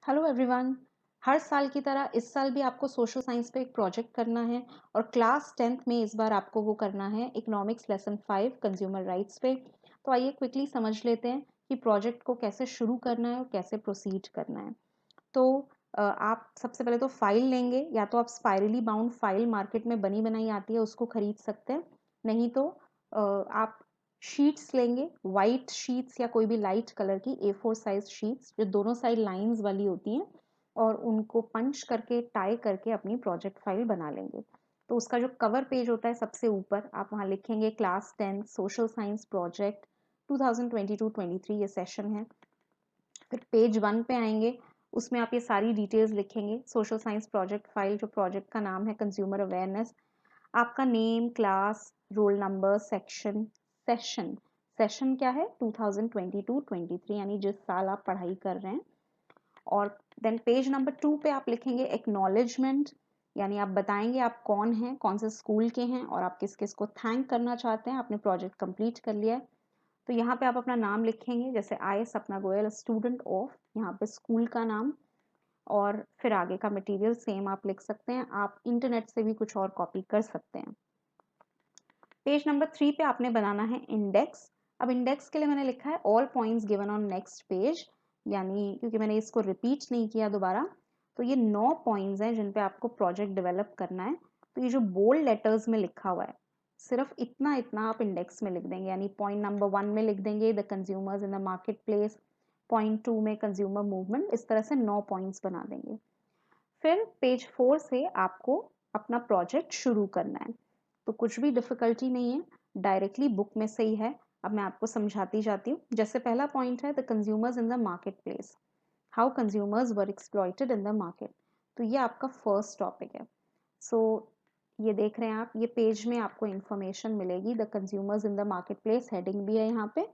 Hello everyone. हर साल की तरह इस साल भी आपको सोशल साइंस पे एक प्रोजेक्ट करना है और क्लास 10th में इस बार आपको वो करना है इकोनॉमिक्स लेसन 5 कंज्यूमर राइट्स पे। तो आइए क्विकली समझ लेते हैं कि प्रोजेक्ट को कैसे शुरू करना है और कैसे प्रोसीड करना है। तो आप सबसे पहले तो फाइल लेंगे, या तो आप स्पाइरली बाउंड फाइल मार्केट में बनी बनाई आती है उसको खरीद सकते हैं, नहीं तो आप शीट्स लेंगे, वाइट शीट्स या कोई भी लाइट कलर की A4 साइज शीट्स जो दोनों साइड लाइंस वाली होती हैं, और उनको पंच करके टाई करके अपनी प्रोजेक्ट फाइल बना लेंगे। तो उसका जो कवर पेज होता है सबसे ऊपर आप वहाँ लिखेंगे क्लास 10 सोशल साइंस प्रोजेक्ट 2022-23 ये सेशन है। फिर पेज 1 पे आएंगे, उसमें आप ये सारी डिटेल्स लिखेंगे। सोशल साइंस प्रोजेक्ट फाइल, जो प्रोजेक्ट का नाम है कंज्यूमर अवेयरनेस, आपका name, class, roll number, section, session. Session क्या है? 2022-23, यानी जिस साल आप पढ़ाई कर रहे हैं। और देन पेज नंबर 2 पे आप लिखेंगे एक्नॉलेजमेंट, यानी आप बताएंगे आप कौन हैं, कौन से स्कूल के हैं, और आप किस किस को थैंक करना चाहते हैं, आपने प्रोजेक्ट कंप्लीट कर लिया है। तो यहाँ पे आप अपना नाम लिखेंगे, जैसे आई सपना गोयल स्टूडेंट ऑफ, यहाँ पे स्कूल का नाम, और फिर आगे का मटेरियल सेम आप लिख सकते हैं। आप इंटरनेट से भी कुछ और कॉपी कर सकते हैं। पेज नंबर 3 पे आपने बनाना है इंडेक्स। अब इंडेक्स के लिए मैंने लिखा है all points given on next page, यानी क्योंकि मैंने इसको रिपीट नहीं किया दोबारा, तो ये 9 पॉइंट्स हैं जिन पे आपको प्रोजेक्ट डेवलप करना है। तो ये जो बोल्ड लेटर्स में लिखा हुआ है, सिर्फ इतना इतना आप इंडेक्स में लिख देंगे, यानी पॉइंट नंबर 1 में लिख देंगे the consumers in the market place, point 2 में कंज्यूमर मूवमेंट, इस तरह से 9 पॉइंट्स बना देंगे। फिर पेज 4 से आपको अपना प्रोजेक्ट शुरू करना है। तो कुछ भी डिफिकल्टी नहीं है, डायरेक्टली बुक में से ही है। अब मैं आपको समझाती जाती हूँ। जैसे पहला पॉइंट है the consumers in the market place, how consumers were exploited in the market. तो ये आपका फर्स्ट टॉपिक है। सो ये देख रहे हैं आप, ये पेज में आपको इंफॉर्मेशन मिलेगी, the consumers in the market place heading भी है यहाँ पे।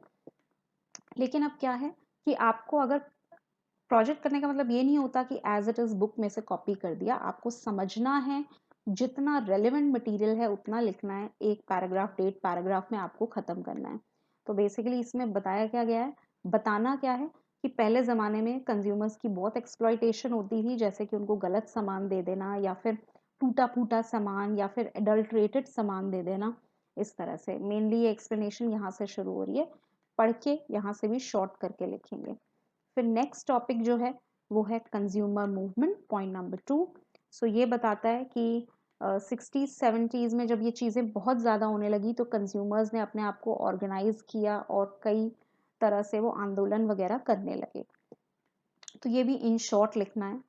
लेकिन अब क्या है कि आपको अगर प्रोजेक्ट करने का मतलब ये नहीं होता कि एज इट इज बुक में से कॉपी कर दिया, आपको समझना है, जितना रेलेवेंट मटेरियल है उतना लिखना है, एक पैराग्राफ 1.5 पैराग्राफ में आपको खत्म करना है। तो बेसिकली इसमें बताया क्या गया है, बताना क्या है कि पहले ज़माने में कंज्यूमर्स की बहुत एक्सप्लॉइटेशन होती थी, जैसे कि उनको गलत सामान दे देना, या फिर टूटा फूटा सामान, या फिर एडल्ट्रेटेड सामान दे देना। इस तरह से मेनली ये एक्सप्लेनेशन यहाँ से शुरू हो रही है, पढ़ के यहाँ से भी शॉर्ट करके लिखेंगे। फिर नेक्स्ट टॉपिक जो है वो है कंज्यूमर मूवमेंट, पॉइंट नंबर 2। सो ये बताता है कि 60s 70s में जब ये चीज़ें बहुत ज़्यादा होने लगी तो कंज्यूमर्स ने अपने आप को ऑर्गेनाइज किया और कई तरह से वो आंदोलन वगैरह करने लगे। तो ये भी इन शॉर्ट लिखना है।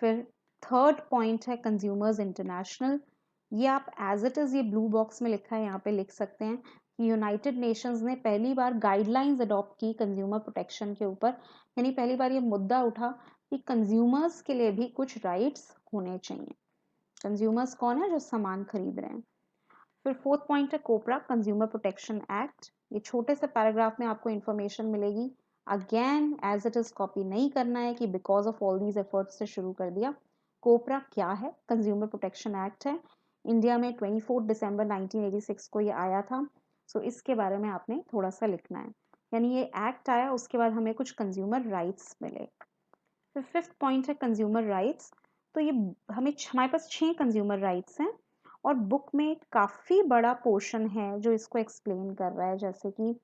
फिर थर्ड पॉइंट है कंज्यूमर्स इंटरनेशनल। ये आप एज इट इज़, ये ब्लू बॉक्स में लिखा है, यहाँ पे लिख सकते हैं कि यूनाइटेड नेशंस ने पहली बार गाइडलाइंस अडॉप्ट की कंज्यूमर प्रोटेक्शन के ऊपर, यानी पहली बार ये मुद्दा उठा कि कंज्यूमर्स के लिए भी कुछ राइट्स होने चाहिए। कंज्यूमर्स कौन है? जो सामान खरीद रहे हैं। फिर फोर्थ पॉइंट है कोपरा कंज्यूमर प्रोटेक्शन एक्ट। ये छोटे से पैराग्राफ में आपको इन्फॉर्मेशन मिलेगी। Again as it is copy नहीं करना है कि because of all these efforts से शुरू कर दिया। कोपरा क्या है? कंज्यूमर प्रोटेक्शन एक्ट है, इंडिया में 24 दिसंबर 1986 को ये आया था। सो इसके बारे में आपने थोड़ा सा लिखना है, यानी ये एक्ट आया उसके बाद हमें कुछ कंज्यूमर राइट्स मिले। फिर फिफ्थ पॉइंट है कंज्यूमर राइट्स। तो ये हमारे पास 6 कंज्यूमर राइट्स हैं, और बुक में काफ़ी बड़ा पोर्शन है जो इसको एक्सप्लेन कर रहा है। जैसे कि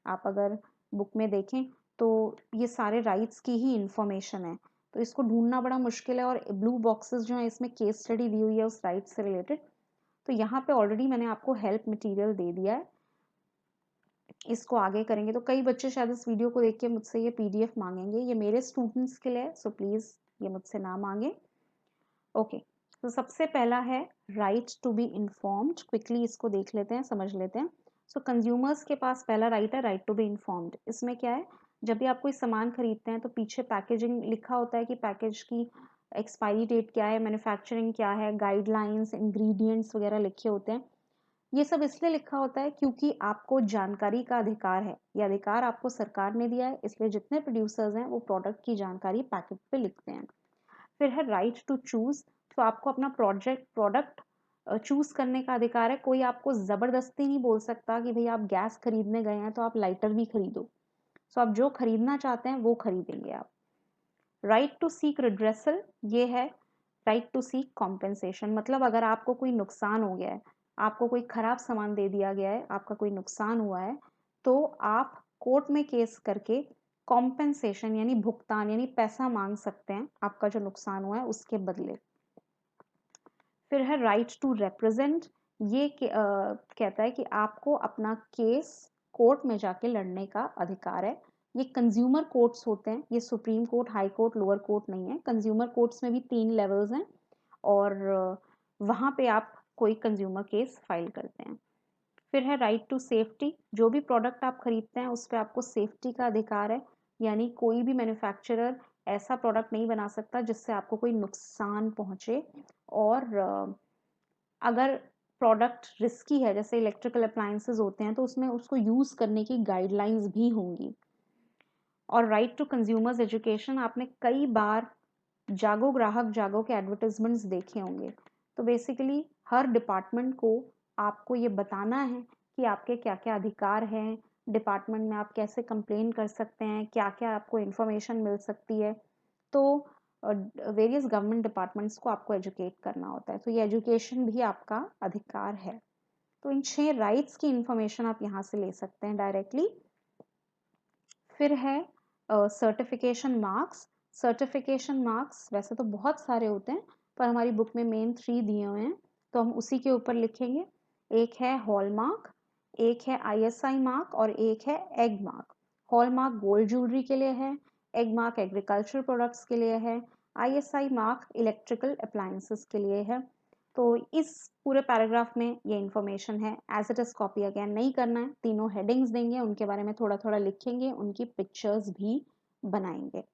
आप अगर बुक में देखें तो ये सारे राइट्स की ही इंफॉर्मेशन है, तो इसको ढूंढना बड़ा मुश्किल है। और ब्लू बॉक्सेस जो है इसमें केस स्टडी दी हुई है उस राइट से रिलेटेड। तो यहाँ पे ऑलरेडी मैंने आपको हेल्प मटेरियल दे दिया है, इसको आगे करेंगे। तो कई बच्चे शायद इस वीडियो को देख के मुझसे ये पीडीएफ मांगेंगे, ये मेरे स्टूडेंट्स के लिए, सो प्लीज़ ये मुझसे ना मांगे। ओके, तो सबसे पहला है right to be informed. Quickly इसको देख लेते हैं, समझ लेते हैं। सो कंज्यूमर्स के पास पहला राइट है राइट टू बी इन्फॉर्म्ड। इसमें क्या है, जब भी आप कोई सामान खरीदते हैं तो पीछे पैकेजिंग लिखा होता है कि पैकेज की एक्सपायरी डेट क्या है, मैन्युफैक्चरिंग क्या है, गाइडलाइंस, इंग्रेडिएंट्स वगैरह लिखे होते हैं। ये सब इसलिए लिखा होता है क्योंकि आपको जानकारी का अधिकार है, ये अधिकार आपको सरकार ने दिया है, इसलिए जितने प्रोड्यूसर्स हैं वो प्रोडक्ट की जानकारी पैकेट पे लिखते हैं। फिर है राइट टू चूज। तो आपको अपना प्रोडक्ट चूज करने का अधिकार है, कोई आपको जबरदस्ती नहीं बोल सकता कि भाई आप गैस खरीदने गए हैं तो आप लाइटर भी खरीदो। सो आप जो खरीदना चाहते हैं वो खरीदेंगे आप। राइट टू सीक रिड्रेसल, ये है राइट टू सीक कॉम्पेंसेशन। मतलब अगर आपको कोई नुकसान हो गया है, आपको कोई खराब सामान दे दिया गया है, आपका कोई नुकसान हुआ है, तो आप कोर्ट में केस करके कॉम्पेंसेशन यानी भुगतान यानी पैसा मांग सकते हैं आपका जो नुकसान हुआ है उसके बदले। फिर है राइट टू रिप्रेजेंट, ये कहता है कि आपको अपना केस कोर्ट में जाके लड़ने का अधिकार है। ये कंज्यूमर कोर्ट्स होते हैं, ये supreme court, high court, lower court नहीं है। कंज्यूमर कोर्ट्स में भी 3 लेवल्स हैं और वहाँ पे आप कोई कंज्यूमर केस फाइल करते हैं। फिर है राइट टू सेफ्टी, जो भी प्रोडक्ट आप खरीदते हैं उस पर आपको सेफ्टी का अधिकार है, यानी कोई भी मैन्युफैक्चरर ऐसा प्रोडक्ट नहीं बना सकता जिससे आपको कोई नुकसान पहुंचे। और अगर प्रोडक्ट रिस्की है, जैसे इलेक्ट्रिकल अप्लायंसेस होते हैं, तो उसमें उसको यूज़ करने की गाइडलाइंस भी होंगी। और राइट टू कंज्यूमर्स एजुकेशन, आपने कई बार जागो ग्राहक जागो के एडवर्टाइजमेंट्स देखे होंगे। तो बेसिकली हर डिपार्टमेंट को आपको ये बताना है कि आपके क्या क्या अधिकार हैं, डिपार्टमेंट में आप कैसे कंप्लेन कर सकते हैं, क्या क्या आपको इन्फॉर्मेशन मिल सकती है। तो वेरियस गवर्नमेंट डिपार्टमेंट्स को आपको एजुकेट करना होता है, तो ये एजुकेशन भी आपका अधिकार है। तो इन 6 राइट्स की इंफॉर्मेशन आप यहाँ से ले सकते हैं डायरेक्टली। फिर है सर्टिफिकेशन मार्क्स। सर्टिफिकेशन मार्क्स वैसे तो बहुत सारे होते हैं, पर हमारी बुक में मेन 3 दिए हुए हैं, तो हम उसी के ऊपर लिखेंगे। एक है हॉलमार्क, एक है ISI मार्क और एक है egg mark. Hallmark gold jewellery के लिए है, एग मार्क एग्रीकल्चर प्रोडक्ट्स के लिए है, ISI मार्क इलेक्ट्रिकल अप्लायंसेस के लिए है। तो इस पूरे पैराग्राफ में ये इन्फॉर्मेशन है, as it is copy again नहीं करना है। तीनों हेडिंग्स देंगे, उनके बारे में थोड़ा थोड़ा लिखेंगे, उनकी पिक्चर्स भी बनाएंगे।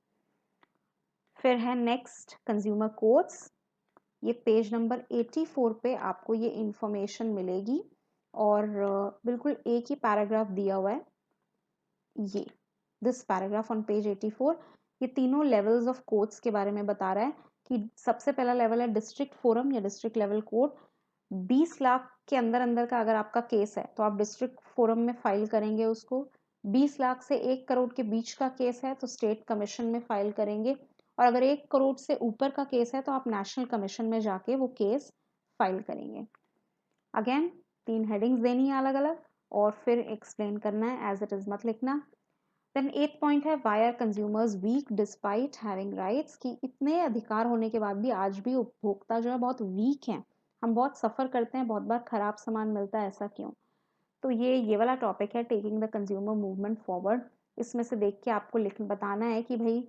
फिर है नेक्स्ट कंज्यूमर कोड्स, ये पेज नंबर 84 पे आपको ये इंफॉर्मेशन मिलेगी और बिल्कुल एक ही पैराग्राफ दिया हुआ है, ये दिस पैराग्राफ ऑन पेज 84। ये तीनों लेवल्स ऑफ कोर्ट्स के बारे में बता रहा है कि सबसे पहला लेवल है डिस्ट्रिक्ट फोरम या डिस्ट्रिक्ट लेवल कोर्ट। 20 लाख के अंदर अंदर का अगर आपका केस है तो आप डिस्ट्रिक्ट फोरम में फाइल करेंगे उसको। 20 लाख से 1 करोड़ के बीच का केस है तो स्टेट कमीशन में फाइल करेंगे, और अगर 1 करोड़ से ऊपर का केस है तो आप नेशनल कमीशन में जाके वो केस फाइल करेंगे। अगेन 3 हेडिंग्स देनी है अलग अलग और फिर एक्सप्लेन करना है, एज इट इज मत लिखना। देन 8th पॉइंट है why are consumers weak despite having rights, कि इतने अधिकार होने के बाद भी आज भी उपभोक्ता जो है बहुत वीक हैं, हम बहुत सफ़र करते हैं, बहुत बार खराब सामान मिलता है, ऐसा क्यों। तो ये वाला टॉपिक है taking the consumer movement forward. इसमें से देख के आपको लिख बताना है कि भाई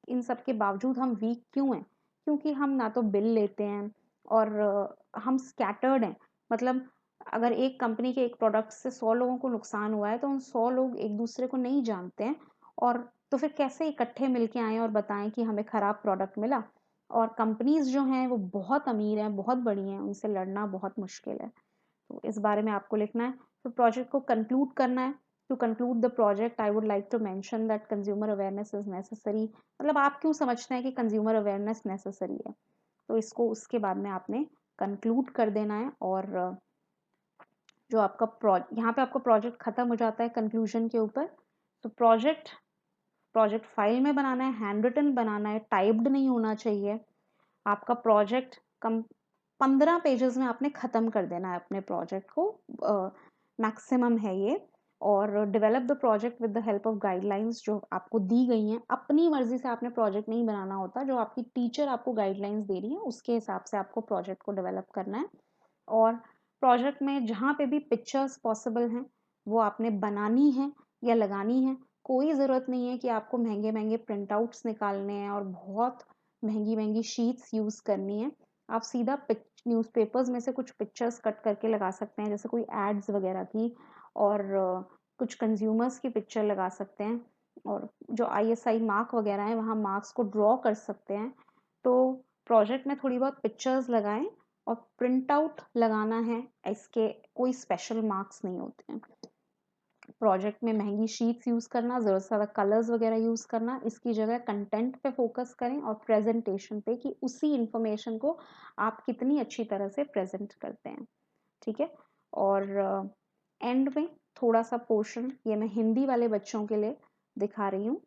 इन सब के बावजूद हम वीक क्यों हैं, क्योंकि हम ना तो बिल लेते हैं और हम स्कैटर्ड हैं। मतलब अगर एक कंपनी के एक प्रोडक्ट से 100 लोगों को नुकसान हुआ है तो उन 100 लोग एक दूसरे को नहीं जानते हैं, और तो फिर कैसे इकट्ठे मिलके आए और बताएं कि हमें ख़राब प्रोडक्ट मिला। और कंपनीज जो हैं वो बहुत अमीर हैं, बहुत बड़ी हैं, उनसे लड़ना बहुत मुश्किल है। तो इस बारे में आपको लिखना है। तो प्रोजेक्ट को कंक्लूड करना है। To conclude the project I would like to mention that consumer awareness is necessary. मतलब आप क्यों समझते हैं कि कंज्यूमर अवेयरनेस नेसेसरी है, तो इसको उसके बाद में आपने कंक्लूड कर देना है। और जो आपका यहाँ पे आपका प्रोजेक्ट खत्म हो जाता है कंक्लूजन के ऊपर। तो प्रोजेक्ट फाइल में बनाना है, हैंड रिटन बनाना है, टाइप्ड नहीं होना चाहिए। आपका प्रोजेक्ट कम 15 पेजेस में आपने ख़त्म कर देना है अपने प्रोजेक्ट को, मैक्सिमम है ये। और develop the project with the help of guidelines जो आपको दी गई हैं। अपनी मर्जी से आपने प्रोजेक्ट नहीं बनाना होता, जो आपकी टीचर आपको गाइडलाइंस दे रही है उसके हिसाब से आपको प्रोजेक्ट को डेवलप करना है। और प्रोजेक्ट में जहाँ पे भी पिक्चर्स पॉसिबल हैं वो आपने बनानी है या लगानी है। कोई ज़रूरत नहीं है कि आपको महंगे महंगे प्रिंट आउट्स निकालने हैं और बहुत महंगी महंगी शीट्स यूज़ करनी है। आप सीधा न्यूज़पेपर्स में से कुछ पिक्चर्स कट करके लगा सकते हैं, जैसे कोई एड्स वगैरह की, और कुछ कंज्यूमर्स की पिक्चर लगा सकते हैं, और जो ISI मार्क वगैरह हैं वहाँ मार्क्स को ड्रॉ कर सकते हैं। तो प्रोजेक्ट में थोड़ी बहुत पिक्चर्स लगाएं, और प्रिंट आउट लगाना है, इसके कोई स्पेशल मार्क्स नहीं होते हैं। प्रोजेक्ट में महंगी शीट्स यूज़ करना, ज़रूरत से ज़्यादा कलर्स वगैरह यूज़ करना, इसकी जगह कंटेंट पे फोकस करें और प्रेजेंटेशन पे, कि उसी इंफॉर्मेशन को आप कितनी अच्छी तरह से प्रेजेंट करते हैं। ठीक है। और एंड में थोड़ा सा पोर्शन ये मैं हिंदी वाले बच्चों के लिए दिखा रही हूँ।